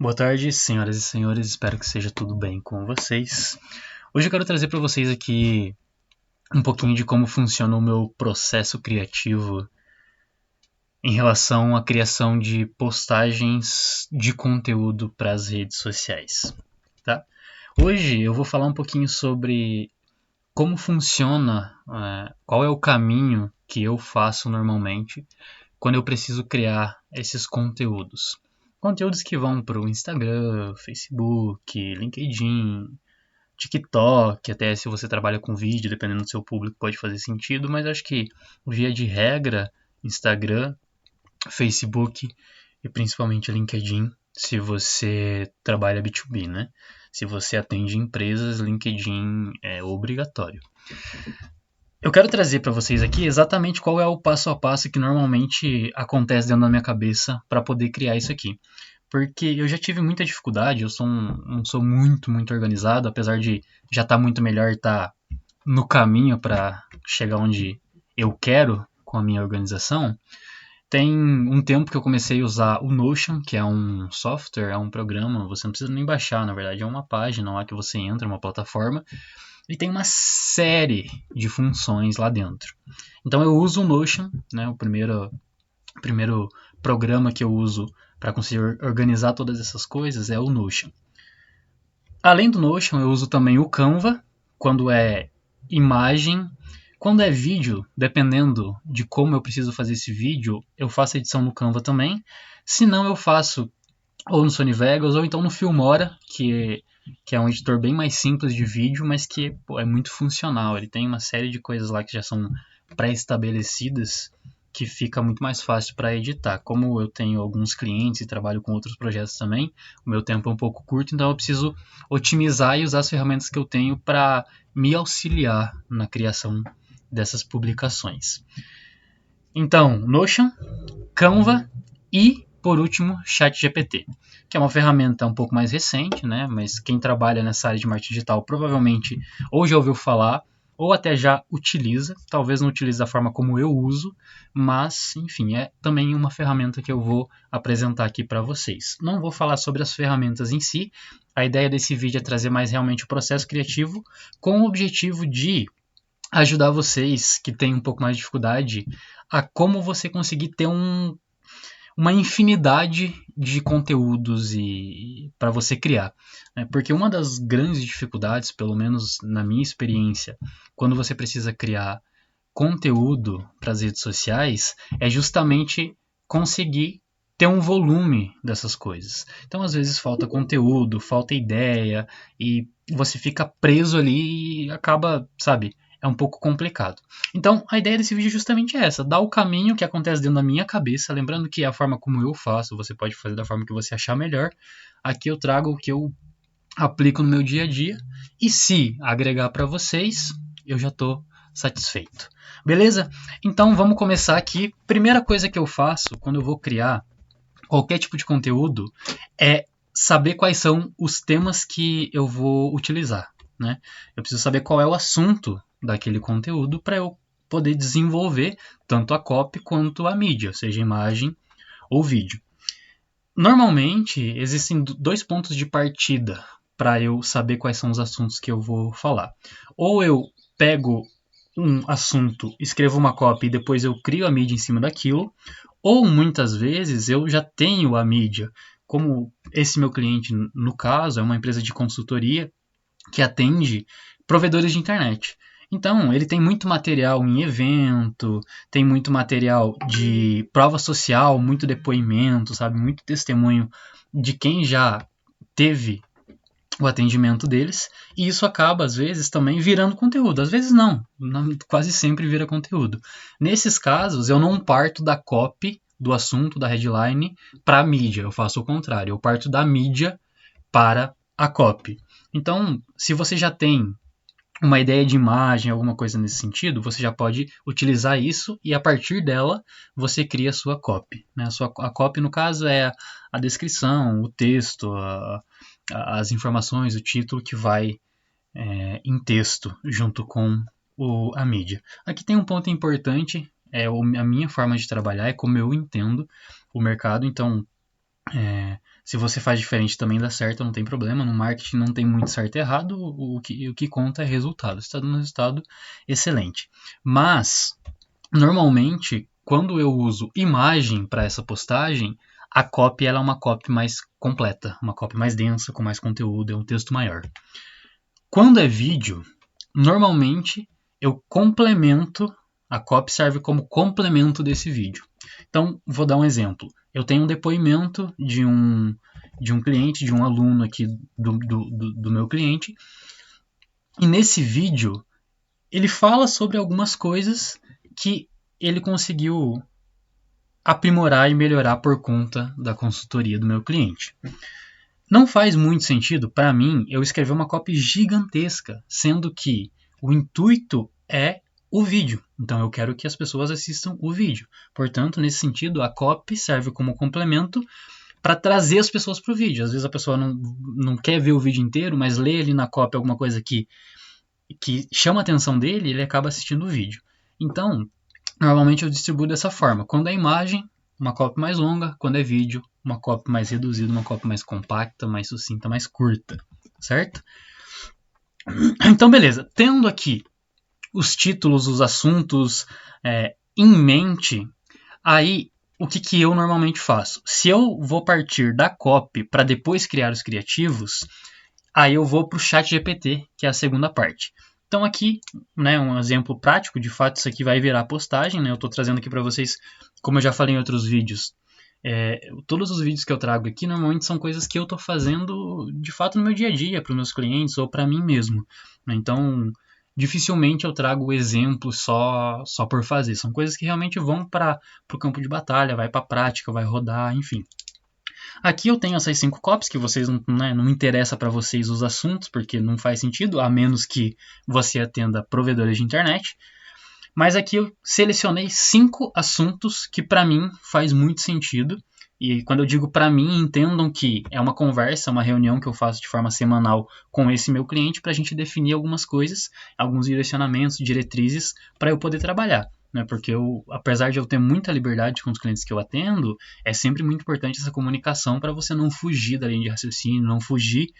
Boa tarde, senhoras e senhores, espero que seja tudo bem com vocês. Hoje eu quero trazer para vocês aqui um pouquinho de como funciona o meu processo criativo em relação à criação de postagens de conteúdo para as redes sociais, tá? Hoje eu vou falar um pouquinho sobre como funciona, qual é o caminho que eu faço normalmente quando eu preciso criar esses conteúdos. Conteúdos que vão para o Instagram, Facebook, LinkedIn, TikTok, até se você trabalha com vídeo, dependendo do seu público, pode fazer sentido, mas acho que, via de regra, Instagram, Facebook e principalmente LinkedIn, se você trabalha B2B, né? Se você atende empresas, LinkedIn é obrigatório. Eu quero trazer para vocês aqui exatamente qual é o passo a passo que normalmente acontece dentro da minha cabeça para poder criar isso aqui. Porque eu já tive muita dificuldade, eu não sou muito organizado, apesar de já estar muito melhor, estar no caminho para chegar onde eu quero com a minha organização. Tem um tempo que eu comecei a usar o Notion, que é um software, é um programa, você não precisa nem baixar, na verdade é uma página lá que você entra, uma plataforma, e tem uma série de funções lá dentro. Então eu uso o Notion, né, o primeiro programa que eu uso para conseguir organizar todas essas coisas é o Notion. Além do Notion, eu uso também o Canva, quando é imagem. Quando é vídeo, dependendo de como eu preciso fazer esse vídeo, eu faço edição no Canva também. Se não, eu faço ou no Sony Vegas ou então no Filmora, que é um editor bem mais simples de vídeo, mas que é muito funcional. Ele tem uma série de coisas lá que já são pré-estabelecidas, que fica muito mais fácil para editar. Como eu tenho alguns clientes e trabalho com outros projetos também, o meu tempo é um pouco curto, então eu preciso otimizar e usar as ferramentas que eu tenho para me auxiliar na criação dessas publicações. Então, Notion, Canva e, por último, ChatGPT, que é uma ferramenta um pouco mais recente, né? Mas quem trabalha nessa área de marketing digital provavelmente ou já ouviu falar ou até já utiliza, talvez não utilize da forma como eu uso, mas, enfim, é também uma ferramenta que eu vou apresentar aqui para vocês. Não vou falar sobre as ferramentas em si, a ideia desse vídeo é trazer mais realmente o processo criativo com o objetivo de ajudar vocês que têm um pouco mais de dificuldade a como você conseguir ter uma infinidade de conteúdos e para você criar, né? Porque uma das grandes dificuldades, pelo menos na minha experiência, quando você precisa criar conteúdo para as redes sociais, é justamente conseguir ter um volume dessas coisas. Então, às vezes falta conteúdo, falta ideia e você fica preso ali e acaba, sabe, é um pouco complicado. Então, a ideia desse vídeo é justamente essa, dar o caminho que acontece dentro da minha cabeça, lembrando que a forma como eu faço, você pode fazer da forma que você achar melhor. Aqui eu trago o que eu aplico no meu dia a dia e se agregar para vocês, eu já estou satisfeito. Beleza? Então vamos começar aqui. Primeira coisa que eu faço quando eu vou criar qualquer tipo de conteúdo é saber quais são os temas que eu vou utilizar, né? Eu preciso saber qual é o assunto daquele conteúdo para eu poder desenvolver tanto a copy quanto a mídia, seja imagem ou vídeo. Normalmente existem dois pontos de partida para eu saber quais são os assuntos que eu vou falar. Ou eu pego um assunto, escrevo uma copy e depois eu crio a mídia em cima daquilo, ou muitas vezes eu já tenho a mídia. Como esse meu cliente, no caso, é uma empresa de consultoria que atende provedores de internet. Então, ele tem muito material em evento, tem muito material de prova social, muito depoimento, sabe? Muito testemunho de quem já teve o atendimento deles, e isso acaba, às vezes, também virando conteúdo. Às vezes não, quase sempre vira conteúdo. Nesses casos, eu não parto da copy, do assunto, da headline, para a mídia. Eu faço o contrário, eu parto da mídia para a copy. Então, se você já tem uma ideia de imagem, alguma coisa nesse sentido, você já pode utilizar isso e a partir dela você cria a sua copy, né? A copy, no caso, é a descrição, o texto, as informações, o título que vai em texto junto com a mídia. Aqui tem um ponto importante, a minha forma de trabalhar, é como eu entendo o mercado, então Se você faz diferente também dá certo, não tem problema. No marketing não tem muito certo e errado, o que conta é resultado. Se está dando resultado, excelente. Mas, normalmente, quando eu uso imagem para essa postagem, a copy ela é uma copy mais completa, uma copy mais densa, com mais conteúdo, é um texto maior. Quando é vídeo, normalmente eu complemento, a copy serve como complemento desse vídeo. Então, vou dar um exemplo. Eu tenho um depoimento de um cliente, de um aluno aqui do meu cliente, e nesse vídeo ele fala sobre algumas coisas que ele conseguiu aprimorar e melhorar por conta da consultoria do meu cliente. Não faz muito sentido, para mim, eu escrever uma copy gigantesca, sendo que o intuito é o vídeo. Então eu quero que as pessoas assistam o vídeo. Portanto, nesse sentido, a copy serve como complemento para trazer as pessoas para o vídeo. Às vezes a pessoa não quer ver o vídeo inteiro, mas lê ali na copy alguma coisa que chama a atenção dele, ele acaba assistindo o vídeo. Então, normalmente eu distribuo dessa forma. Quando é imagem, uma copy mais longa. Quando é vídeo, uma copy mais reduzida, uma copy mais compacta, mais sucinta, mais curta. Certo? Então, beleza. Tendo aqui os títulos, os assuntos em mente, aí o que eu normalmente faço? Se eu vou partir da copy para depois criar os criativos, aí eu vou para o ChatGPT, que é a segunda parte. Então aqui, né, um exemplo prático, de fato isso aqui vai virar postagem, né? Eu estou trazendo aqui para vocês, como eu já falei em outros vídeos, todos os vídeos que eu trago aqui normalmente são coisas que eu estou fazendo de fato no meu dia a dia, para os meus clientes ou para mim mesmo. Então, dificilmente eu trago exemplos só por fazer. São coisas que realmente vão para o campo de batalha, vai para a prática, vai rodar, enfim. Aqui eu tenho essas 5 copies que vocês não interessa para vocês os assuntos, porque não faz sentido, a menos que você atenda provedores de internet. Mas aqui eu selecionei 5 assuntos que para mim faz muito sentido. E quando eu digo para mim, entendam que é uma conversa, uma reunião que eu faço de forma semanal com esse meu cliente para a gente definir algumas coisas, alguns direcionamentos, diretrizes para eu poder trabalhar. Né? Porque apesar de eu ter muita liberdade com os clientes que eu atendo, é sempre muito importante essa comunicação para você não fugir da linha de raciocínio, não fugir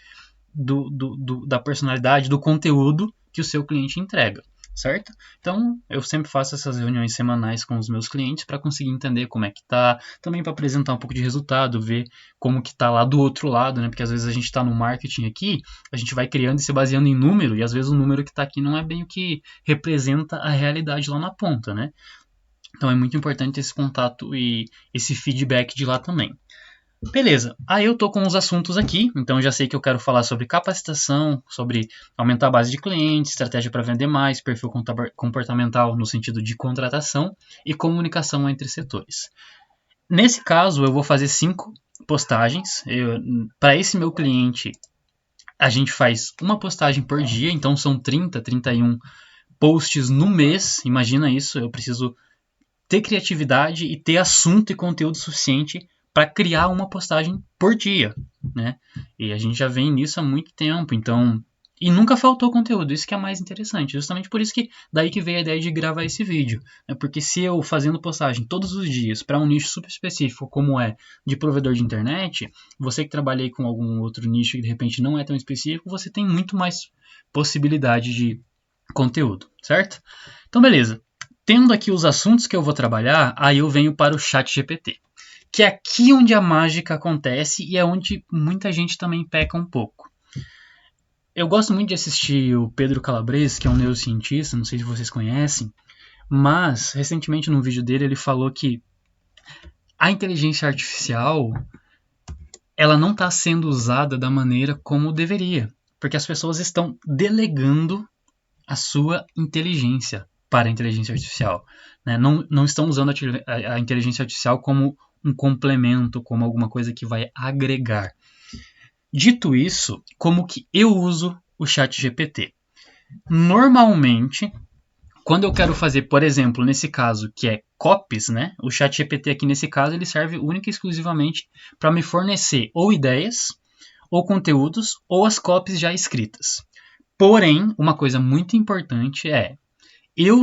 da personalidade, do conteúdo que o seu cliente entrega. Certo? Então, eu sempre faço essas reuniões semanais com os meus clientes para conseguir entender como é que tá, também para apresentar um pouco de resultado, ver como que tá lá do outro lado, né? Porque às vezes a gente está no marketing aqui, a gente vai criando e se baseando em número, e às vezes o número que está aqui não é bem o que representa a realidade lá na ponta, né? Então é muito importante esse contato e esse feedback de lá também. Beleza, aí eu tô com os assuntos aqui, então já sei que eu quero falar sobre capacitação, sobre aumentar a base de clientes, estratégia para vender mais, perfil comportamental no sentido de contratação e comunicação entre setores. Nesse caso, eu vou fazer 5 postagens. Para esse meu cliente, a gente faz uma postagem por dia, então são 30, 31 posts no mês. Imagina isso, eu preciso ter criatividade e ter assunto e conteúdo suficiente para criar uma postagem por dia, né? E a gente já vem nisso há muito tempo, então... E nunca faltou conteúdo, isso que é mais interessante. Justamente por isso que daí que veio a ideia de gravar esse vídeo. Né? Porque se eu fazendo postagem todos os dias para um nicho super específico, como é de provedor de internet, você que trabalha aí com algum outro nicho que de repente não é tão específico, você tem muito mais possibilidade de conteúdo, certo? Então, beleza. Tendo aqui os assuntos que eu vou trabalhar, aí eu venho para o ChatGPT, que é aqui onde a mágica acontece e é onde muita gente também peca um pouco. Eu gosto muito de assistir o Pedro Calabres, que é um neurocientista, não sei se vocês conhecem, mas recentemente num vídeo dele ele falou que a inteligência artificial ela não está sendo usada da maneira como deveria, porque as pessoas estão delegando a sua inteligência para a inteligência artificial. Né? Não estão usando a inteligência artificial como um complemento, como alguma coisa que vai agregar. Dito isso, como que eu uso o ChatGPT? Normalmente, quando eu quero fazer, por exemplo, nesse caso, que é copies, né? O ChatGPT aqui nesse caso, ele serve única e exclusivamente para me fornecer ou ideias, ou conteúdos, ou as copies já escritas. Porém, uma coisa muito importante é, eu,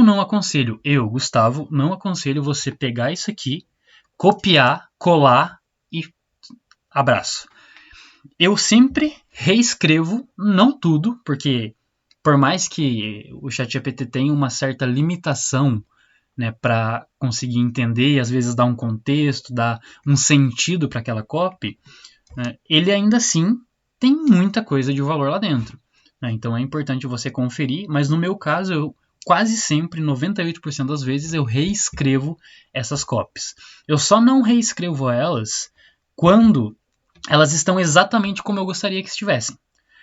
Gustavo, não aconselho você pegar isso aqui, copiar, colar e abraço. Eu sempre reescrevo, não tudo, porque por mais que o ChatGPT tenha uma certa limitação, né, para conseguir entender e às vezes dar um contexto, dar um sentido para aquela copy, né, ele ainda assim tem muita coisa de valor lá dentro. Né, então é importante você conferir, mas no meu caso, eu quase sempre, 98% das vezes, eu reescrevo essas copies. Eu só não reescrevo elas quando elas estão exatamente como eu gostaria que estivessem.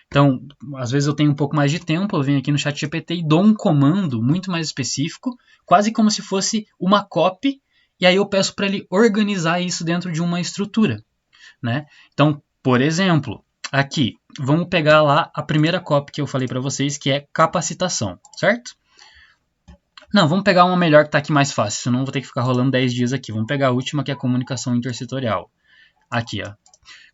Então, às vezes eu tenho um pouco mais de tempo, eu venho aqui no ChatGPT e dou um comando muito mais específico, quase como se fosse uma copy, e aí eu peço para ele organizar isso dentro de uma estrutura. Né? Então, por exemplo, aqui, vamos pegar lá a primeira copy que eu falei para vocês, que é capacitação, certo? Não, vamos pegar uma melhor que está aqui mais fácil, senão vou ter que ficar rolando 10 dias aqui. Vamos pegar a última, que é a comunicação intersetorial. Aqui, ó.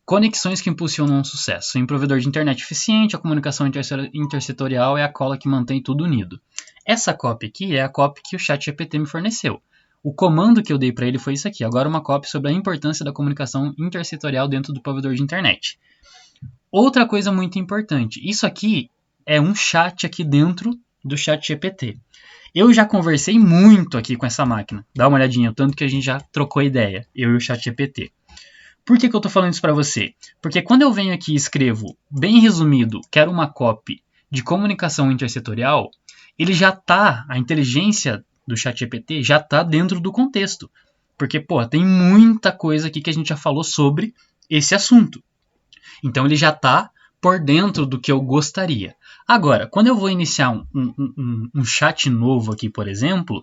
Conexões que impulsionam o sucesso. Em provedor de internet eficiente, a comunicação intersetorial é a cola que mantém tudo unido. Essa copy aqui é a copy que o ChatGPT me forneceu. O comando que eu dei para ele foi isso aqui. Agora uma copy sobre a importância da comunicação intersetorial dentro do provedor de internet. Outra coisa muito importante. Isso aqui é um chat aqui dentro do ChatGPT. Eu já conversei muito aqui com essa máquina. Dá uma olhadinha, o tanto que a gente já trocou ideia, eu e o ChatGPT. Por que eu estou falando isso para você? Porque quando eu venho aqui e escrevo, bem resumido, quero uma copy de comunicação intersetorial, ele já está, a inteligência do ChatGPT já está dentro do contexto. Porque, pô, tem muita coisa aqui que a gente já falou sobre esse assunto. Então ele já está por dentro do que eu gostaria. Agora, quando eu vou iniciar um chat novo aqui, por exemplo,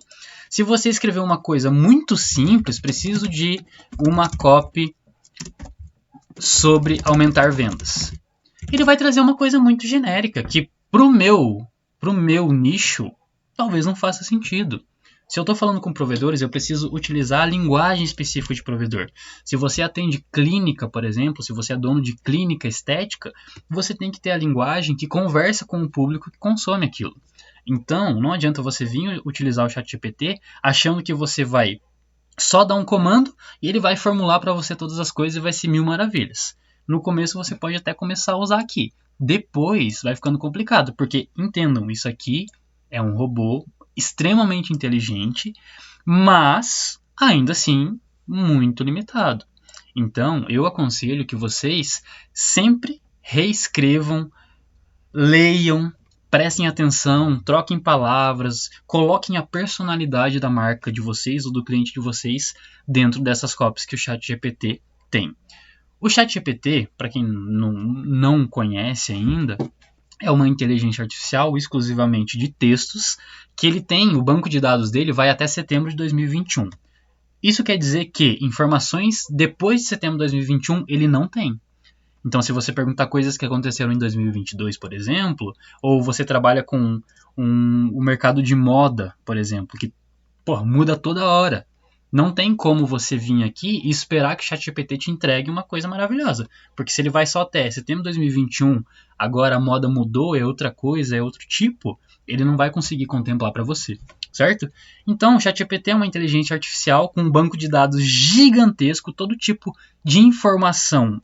se você escrever uma coisa muito simples, preciso de uma copy sobre aumentar vendas. Ele vai trazer uma coisa muito genérica que pro meu nicho talvez não faça sentido. Se eu estou falando com provedores, eu preciso utilizar a linguagem específica de provedor. Se você atende clínica, por exemplo, se você é dono de clínica estética, você tem que ter a linguagem que conversa com o público que consome aquilo. Então, não adianta você vir utilizar o ChatGPT achando que você vai só dar um comando e ele vai formular para você todas as coisas e vai ser mil maravilhas. No começo você pode até começar a usar aqui. Depois vai ficando complicado, porque entendam, isso aqui é um robô extremamente inteligente, mas ainda assim muito limitado. Então eu aconselho que vocês sempre reescrevam, leiam, prestem atenção, troquem palavras, coloquem a personalidade da marca de vocês ou do cliente de vocês dentro dessas copies que o ChatGPT tem. O ChatGPT, para quem não conhece ainda, é uma inteligência artificial exclusivamente de textos, que ele tem, o banco de dados dele vai até setembro de 2021. Isso quer dizer que informações depois de setembro de 2021 ele não tem. Então, se você perguntar coisas que aconteceram em 2022, por exemplo, ou você trabalha com o mercado de moda, por exemplo, que muda toda hora. Não tem como você vir aqui e esperar que o ChatGPT te entregue uma coisa maravilhosa. Porque se ele vai só até setembro de 2021, agora a moda mudou, é outra coisa, é outro tipo, ele não vai conseguir contemplar para você, certo? Então, o ChatGPT é uma inteligência artificial com um banco de dados gigantesco, todo tipo de informação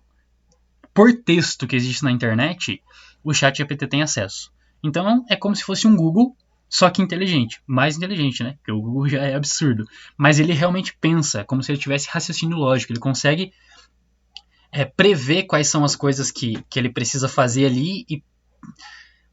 por texto que existe na internet, o ChatGPT tem acesso. Então, é como se fosse um Google, só que inteligente. Mais inteligente, né? Porque o Google já é absurdo. Mas ele realmente pensa, como se ele tivesse raciocínio lógico. Ele consegue prever quais são as coisas que ele precisa fazer ali. E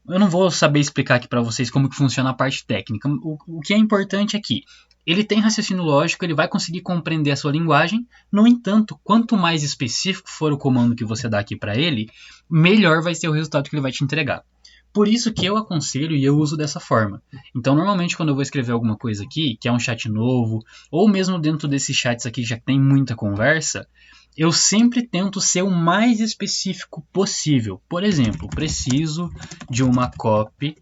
eu não vou saber explicar aqui para vocês como que funciona a parte técnica. O que é importante é que ele tem raciocínio lógico, ele vai conseguir compreender a sua linguagem. No entanto, quanto mais específico for o comando que você dá aqui para ele, melhor vai ser o resultado que ele vai te entregar. Por isso que eu aconselho e eu uso dessa forma. Então, normalmente, quando eu vou escrever alguma coisa aqui, que é um chat novo, ou mesmo dentro desses chats aqui já tem muita conversa, eu sempre tento ser o mais específico possível. Por exemplo, preciso de uma copy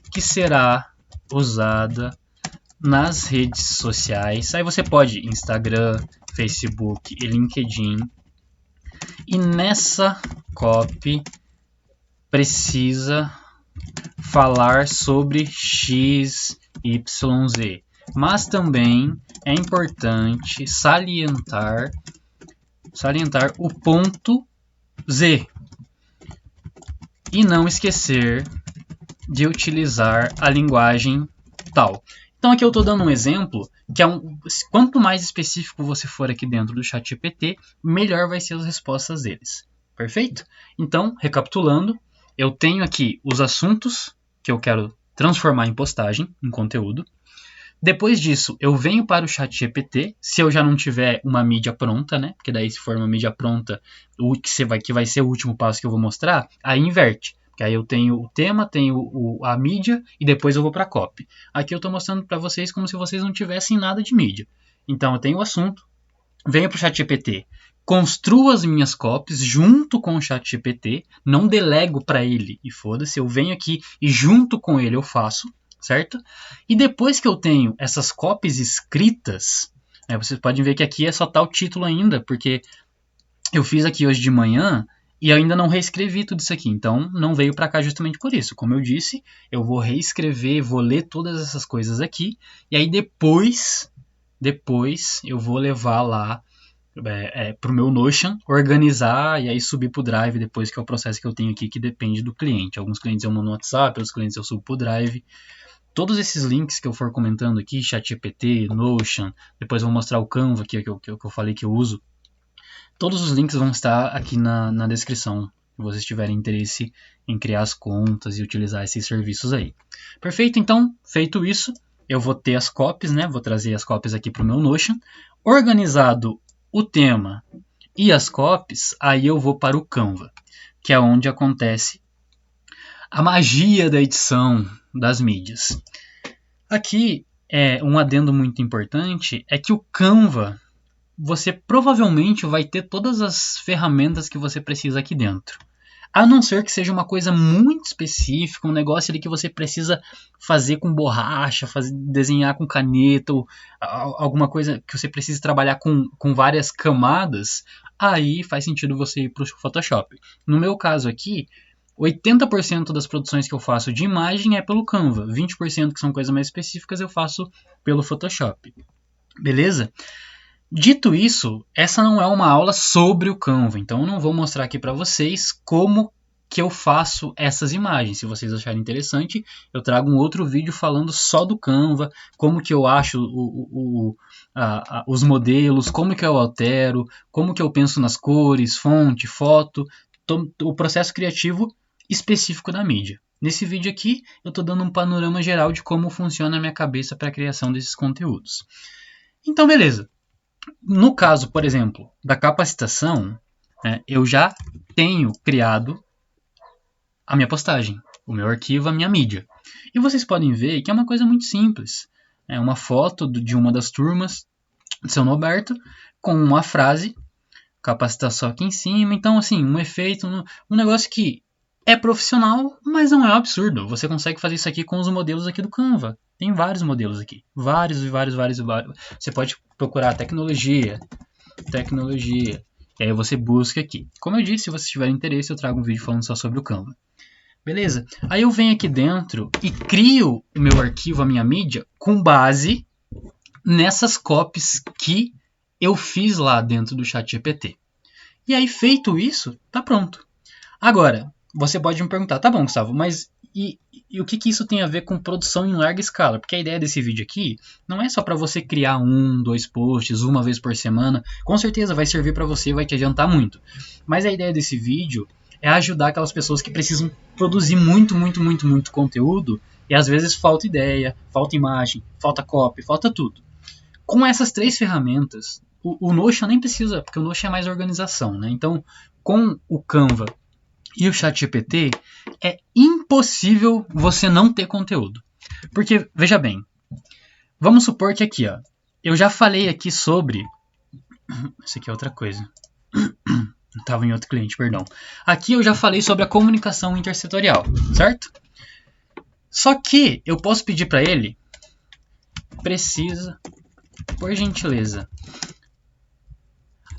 que será usada nas redes sociais. Aí você pode Instagram, Facebook e LinkedIn. E nessa copy precisa falar sobre X, Y, Z. Mas também é importante salientar salientar o ponto Z. E não esquecer de utilizar a linguagem tal. Então aqui eu estou dando um exemplo, que quanto mais específico você for aqui dentro do ChatGPT, melhor vai ser as respostas deles. Perfeito? Então, recapitulando, eu tenho aqui os assuntos que eu quero transformar em postagem, em conteúdo. Depois disso, eu venho para o ChatGPT, se eu já não tiver uma mídia pronta, né? Porque daí se for uma mídia pronta, que vai ser o último passo que eu vou mostrar, aí inverte. Porque aí eu tenho o tema, tenho a mídia e depois eu vou para a copy. Aqui eu estou mostrando para vocês como se vocês não tivessem nada de mídia. Então eu tenho o assunto, venho para o ChatGPT, construo as minhas copies junto com o ChatGPT, não delego para ele e foda-se, eu venho aqui e junto com ele eu faço. Certo? E depois que eu tenho essas copies escritas, vocês podem ver que aqui é só tá o título ainda, porque eu fiz aqui hoje de manhã e eu ainda não reescrevi tudo isso aqui, então não veio para cá justamente por isso. Como eu disse, eu vou reescrever, vou ler todas essas coisas aqui, e aí depois eu vou levar lá para o meu Notion, organizar e aí subir para o Drive depois, que é o processo que eu tenho aqui, que depende do cliente. Alguns clientes eu mando no WhatsApp, outros clientes eu subo para o Drive. Todos esses links que eu for comentando aqui, ChatGPT, Notion, depois vou mostrar o Canva que eu falei que eu uso. Todos os links vão estar aqui na descrição, se vocês tiverem interesse em criar as contas e utilizar esses serviços aí. Perfeito? Então, feito isso, eu vou ter as copies, né? Vou trazer as copies aqui para o meu Notion. Organizado o tema e as copies, aí eu vou para o Canva, que é onde acontece a magia da edição das mídias. Aqui, um adendo muito importante é que o Canva, você provavelmente vai ter todas as ferramentas que você precisa aqui dentro. A não ser que seja uma coisa muito específica, um negócio ali que você precisa fazer com borracha, desenhar com caneta, ou alguma coisa que você precisa trabalhar com várias camadas, aí faz sentido você ir para o Photoshop. No meu caso aqui, 80% das produções que eu faço de imagem é pelo Canva, 20% que são coisas mais específicas eu faço pelo Photoshop. Beleza? Dito isso, essa não é uma aula sobre o Canva, então eu não vou mostrar aqui para vocês como que eu faço essas imagens. Se vocês acharem interessante, eu trago um outro vídeo falando só do Canva, como que eu acho os modelos, como que eu altero, como que eu penso nas cores, fonte, foto, o processo criativo específico da mídia. Nesse vídeo aqui, eu estou dando um panorama geral de como funciona a minha cabeça para a criação desses conteúdos. Então, beleza. No caso, por exemplo, da capacitação, eu já tenho criado a minha postagem, o meu arquivo, a minha mídia. E vocês podem ver que é uma coisa muito simples. É uma foto de uma das turmas de São Roberto com uma frase, capacitação aqui em cima. Então, assim, um efeito, um negócio que é profissional, mas não é um absurdo. Você consegue fazer isso aqui com os modelos aqui do Canva. Tem vários modelos aqui. Vários. Você pode procurar tecnologia. E aí você busca aqui. Como eu disse, se você tiver interesse, eu trago um vídeo falando só sobre o Canva. Beleza? Aí eu venho aqui dentro e crio o meu arquivo, a minha mídia, com base nessas copies que eu fiz lá dentro do ChatGPT. E aí, feito isso, tá pronto. Agora, você pode me perguntar, tá bom, Gustavo, mas e o que isso tem a ver com produção em larga escala? Porque a ideia desse vídeo aqui não é só para você criar 1, 2 posts uma vez por semana. Com certeza vai servir para você, vai te adiantar muito. Mas a ideia desse vídeo é ajudar aquelas pessoas que precisam produzir muito conteúdo e às vezes falta ideia, falta imagem, falta copy, falta tudo. Com essas 3 ferramentas, o Notion nem precisa, porque o Notion é mais organização, né? Então, com o Canva e o ChatGPT, é impossível você não ter conteúdo. Porque, veja bem, vamos supor que aqui, eu já falei aqui sobre... Isso aqui é outra coisa. Estava em outro cliente, perdão. Aqui eu já falei sobre a comunicação intersetorial, certo? Só que eu posso pedir para ele, precisa, por gentileza,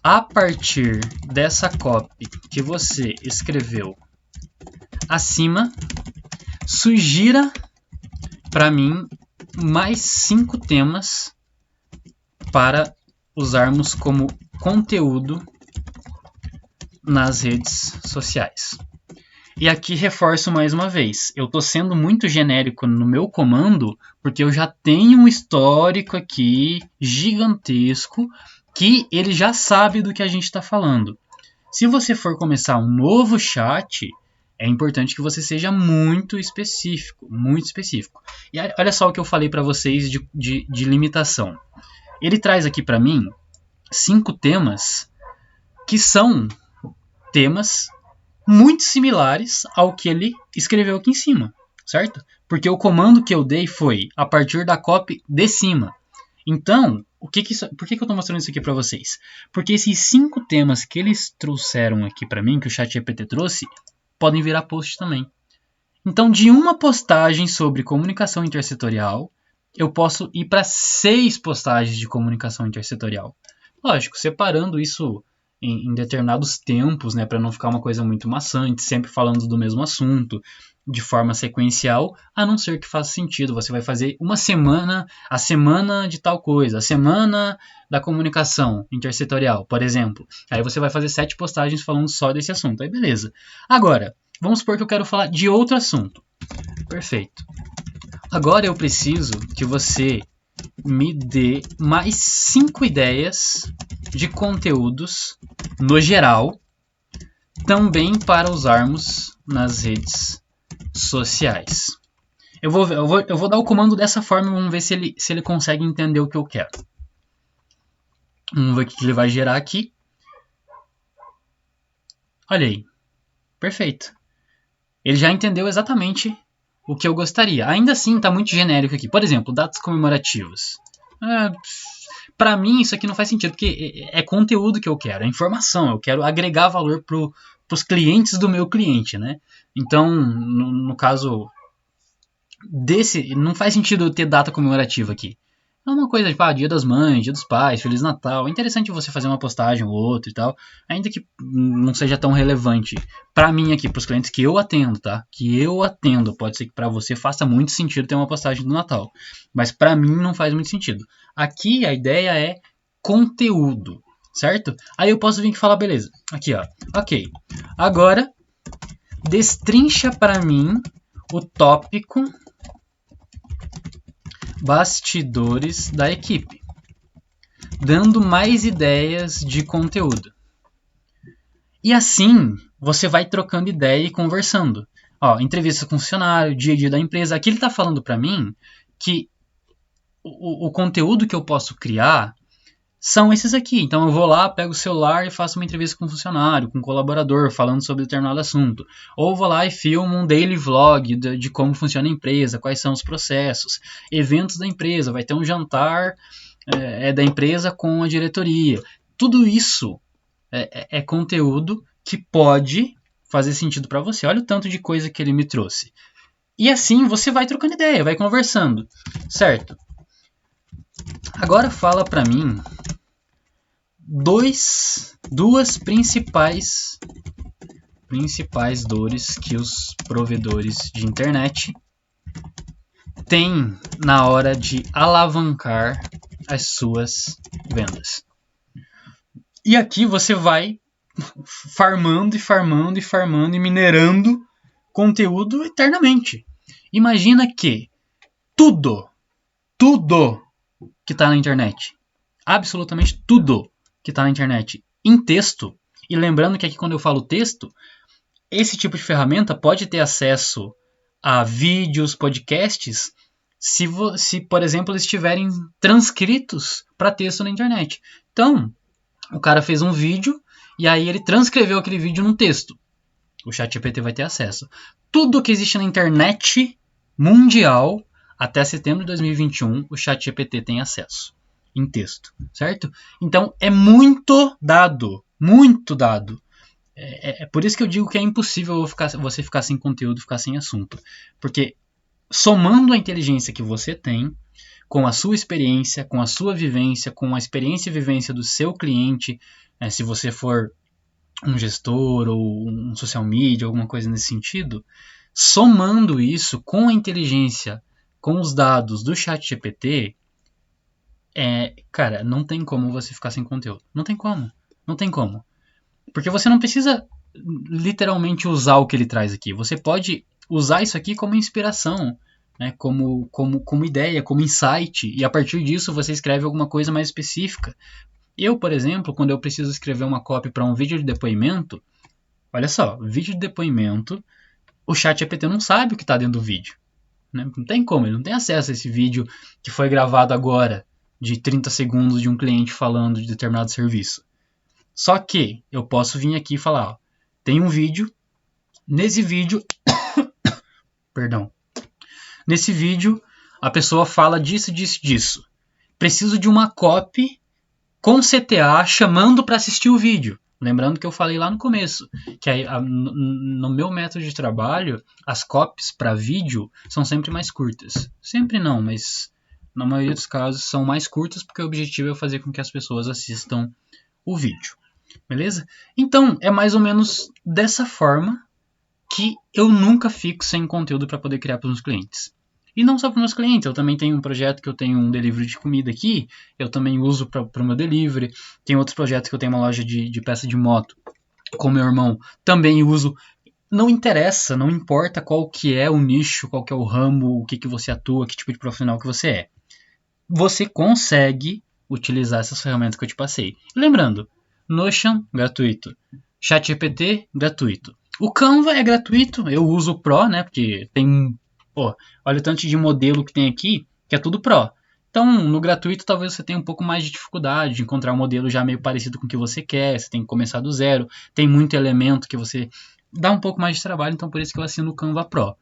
a partir dessa copy que você escreveu acima, sugira para mim mais 5 temas para usarmos como conteúdo nas redes sociais. E aqui reforço mais uma vez, eu estou sendo muito genérico no meu comando, porque eu já tenho um histórico aqui gigantesco que ele já sabe do que a gente está falando. Se você for começar um novo chat, é importante que você seja muito específico, muito específico. E olha só o que eu falei para vocês de limitação. Ele traz aqui para mim 5 temas que são temas muito similares ao que ele escreveu aqui em cima, certo? Porque o comando que eu dei foi a partir da copy de cima. Então, por que eu estou mostrando isso aqui para vocês? Porque esses 5 temas que eles trouxeram aqui para mim, que o ChatGPT trouxe, podem virar post também. Então, de uma postagem sobre comunicação intersetorial, eu posso ir para 6 postagens de comunicação intersetorial. Lógico, separando isso em determinados tempos, né, para não ficar uma coisa muito maçante, sempre falando do mesmo assunto, de forma sequencial, a não ser que faça sentido. Você vai fazer uma semana, a semana de tal coisa, a semana da comunicação intersetorial, por exemplo. Aí você vai fazer 7 postagens falando só desse assunto. Aí beleza. Agora, vamos supor que eu quero falar de outro assunto. Perfeito. Agora eu preciso que você me dê mais 5 ideias de conteúdos no geral, também para usarmos nas redes sociais. Eu vou dar o comando dessa forma, vamos ver se ele consegue entender o que eu quero. Vamos ver o que ele vai gerar aqui. Olha aí. Perfeito. Ele já entendeu exatamente o que eu gostaria. Ainda assim, está muito genérico aqui. Por exemplo, datas comemorativas. Para mim, isso aqui não faz sentido, porque é conteúdo que eu quero, é informação. Eu quero agregar valor para os clientes do meu cliente, né? Então, no caso desse, não faz sentido eu ter data comemorativa aqui. É uma coisa tipo, Dia das Mães, Dia dos Pais, Feliz Natal. É interessante você fazer uma postagem ou outra e tal, ainda que não seja tão relevante para mim aqui, para os clientes que eu atendo, tá? Que eu atendo. Pode ser que para você faça muito sentido ter uma postagem do Natal, mas para mim não faz muito sentido. Aqui a ideia é conteúdo, certo? Aí eu posso vir aqui e falar, beleza, aqui ó, ok. Agora, destrincha para mim o tópico bastidores da equipe, dando mais ideias de conteúdo. E assim, você vai trocando ideia e conversando. Ó, entrevista com funcionário, dia a dia da empresa. Aqui ele está falando para mim que o conteúdo que eu posso criar são esses aqui. Então eu vou lá, pego o celular e faço uma entrevista com um funcionário, com um colaborador, falando sobre determinado assunto. Ou vou lá e filmo um daily vlog de como funciona a empresa, quais são os processos, eventos da empresa, vai ter um jantar da empresa com a diretoria. Tudo isso é conteúdo que pode fazer sentido para você. Olha o tanto de coisa que ele me trouxe. E assim você vai trocando ideia, vai conversando, certo? Agora fala para mim duas principais dores que os provedores de internet têm na hora de alavancar as suas vendas. E aqui você vai farmando e minerando conteúdo eternamente. Imagina que tudo que está na internet, absolutamente tudo que está na internet em texto, e lembrando que aqui quando eu falo texto, esse tipo de ferramenta pode ter acesso a vídeos, podcasts, se por exemplo, eles estiverem transcritos para texto na internet. Então, o cara fez um vídeo e aí ele transcreveu aquele vídeo num texto. O ChatGPT vai ter acesso. Tudo que existe na internet mundial, até setembro de 2021, o ChatGPT tem acesso em texto, certo? Então é muito dado, muito dado. É por isso que eu digo que é impossível você ficar sem conteúdo, ficar sem assunto. Porque somando a inteligência que você tem, com a sua experiência, com a sua vivência, com a experiência e vivência do seu cliente, se você for um gestor ou um social media, alguma coisa nesse sentido, somando isso com a inteligência, com os dados do ChatGPT, cara, não tem como você ficar sem conteúdo. Não tem como. Porque você não precisa literalmente usar o que ele traz aqui. Você pode usar isso aqui como inspiração, né? como ideia, como insight, e a partir disso você escreve alguma coisa mais específica. Eu, por exemplo, quando eu preciso escrever uma copy para um vídeo de depoimento, olha só, vídeo de depoimento, o ChatGPT não sabe o que está dentro do vídeo. Né? Não tem como, ele não tem acesso a esse vídeo que foi gravado agora, de 30 segundos de um cliente falando de determinado serviço. Só que eu posso vir aqui e falar, ó, tem um vídeo, nesse vídeo, perdão, nesse vídeo a pessoa fala disso, disso, disso. Preciso de uma copy com CTA chamando para assistir o vídeo. Lembrando que eu falei lá no começo, que no meu método de trabalho, as copies para vídeo são sempre mais curtas. Sempre não, mas na maioria dos casos são mais curtas porque o objetivo é fazer com que as pessoas assistam o vídeo. Beleza? Então, é mais ou menos dessa forma que eu nunca fico sem conteúdo para poder criar para os meus clientes. E não só para os meus clientes, eu também tenho um projeto que eu tenho um delivery de comida aqui, eu também uso para o meu delivery. Tem outros projetos que eu tenho uma loja de peça de moto com meu irmão, também uso. Não interessa, não importa qual que é o nicho, qual que é o ramo, o que você atua, que tipo de profissional que você é. Você consegue utilizar essas ferramentas que eu te passei. Lembrando, Notion, gratuito. ChatGPT, gratuito. O Canva é gratuito, eu uso o Pro, né? Porque tem. Pô, olha o tanto de modelo que tem aqui, que é tudo Pro. Então, no gratuito, talvez você tenha um pouco mais de dificuldade de encontrar um modelo já meio parecido com o que você quer. Você tem que começar do zero. Tem muito elemento que você dá um pouco mais de trabalho, então por isso que eu assino o Canva Pro.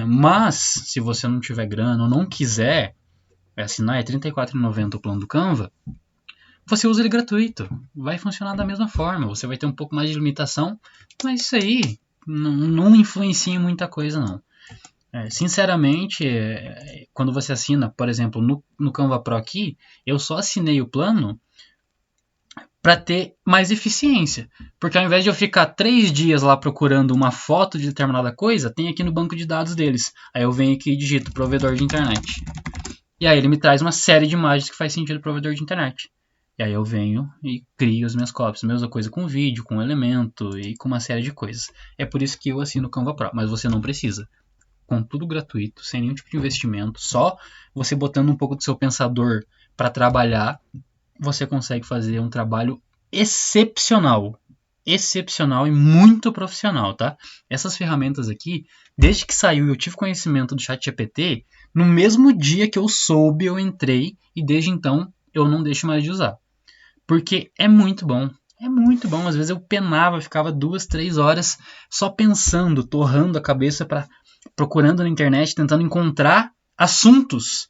Mas, se você não tiver grana ou não quiser assinar, é R$ 34,90 o plano do Canva, você usa ele gratuito. Vai funcionar da mesma forma. Você vai ter um pouco mais de limitação, mas isso aí não influencia em muita coisa, não. Sinceramente, quando você assina, por exemplo, no Canva Pro aqui, eu só assinei o plano para ter mais eficiência. Porque ao invés de eu ficar 3 dias lá procurando uma foto de determinada coisa, tem aqui no banco de dados deles. Aí eu venho aqui e digito provedor de internet. E aí ele me traz uma série de imagens que faz sentido no provedor de internet. E aí eu venho e crio as minhas cópias. Mesma coisa com vídeo, com elemento e com uma série de coisas. É por isso que eu assino o Canva Pro. Mas você não precisa. Com tudo gratuito, sem nenhum tipo de investimento. Só você botando um pouco do seu pensador para trabalhar, você consegue fazer um trabalho excepcional. Excepcional e muito profissional, tá? Essas ferramentas aqui, desde que saiu e eu tive conhecimento do ChatGPT, no mesmo dia que eu soube, eu entrei e desde então eu não deixo mais de usar. Porque é muito bom. É muito bom. Às vezes eu penava, ficava 2, 3 horas só pensando, torrando a cabeça, procurando na internet, tentando encontrar assuntos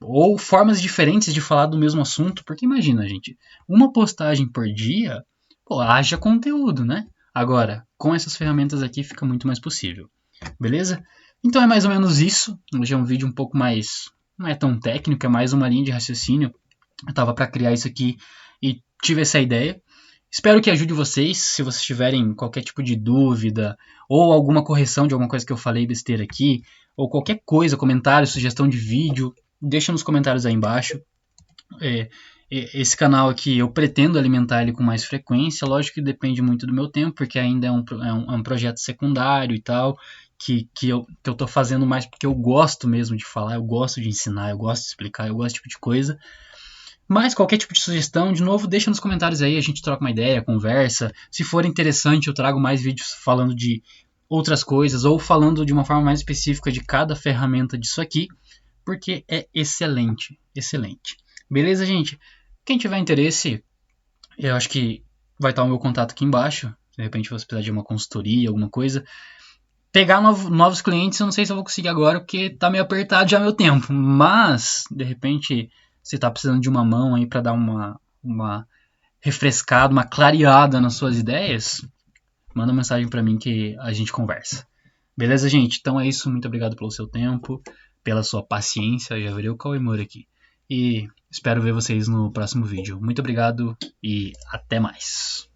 ou formas diferentes de falar do mesmo assunto. Porque imagina, gente, uma postagem por dia, pô, haja conteúdo, né? Agora, com essas ferramentas aqui fica muito mais possível. Beleza? Então é mais ou menos isso. Hoje é um vídeo um pouco mais... não é tão técnico, é mais uma linha de raciocínio. Eu tava para criar isso aqui e tive essa ideia. Espero que ajude vocês. Se vocês tiverem qualquer tipo de dúvida ou alguma correção de alguma coisa que eu falei besteira aqui, ou qualquer coisa, comentário, sugestão de vídeo, deixa nos comentários aí embaixo. Esse canal aqui eu pretendo alimentar ele com mais frequência. Lógico que depende muito do meu tempo, porque ainda é um projeto secundário e tal, que eu tô fazendo mais porque eu gosto mesmo de falar, eu gosto de ensinar, eu gosto de explicar, eu gosto desse tipo de coisa. Mas qualquer tipo de sugestão, de novo, deixa nos comentários aí, a gente troca uma ideia, conversa. Se for interessante, eu trago mais vídeos falando de outras coisas ou falando de uma forma mais específica de cada ferramenta disso aqui, porque é excelente, excelente. Beleza, gente? Quem tiver interesse, eu acho que vai estar o meu contato aqui embaixo. De repente você precisar de uma consultoria, alguma coisa. Pegar novos clientes, eu não sei se eu vou conseguir agora, porque tá meio apertado já meu tempo. Mas, de repente, você tá precisando de uma mão aí para dar uma refrescada, uma clareada nas suas ideias, manda uma mensagem para mim que a gente conversa. Beleza, gente? Então é isso. Muito obrigado pelo seu tempo, pela sua paciência. Já virei o Cauê Moura aqui. E espero ver vocês no próximo vídeo. Muito obrigado e até mais.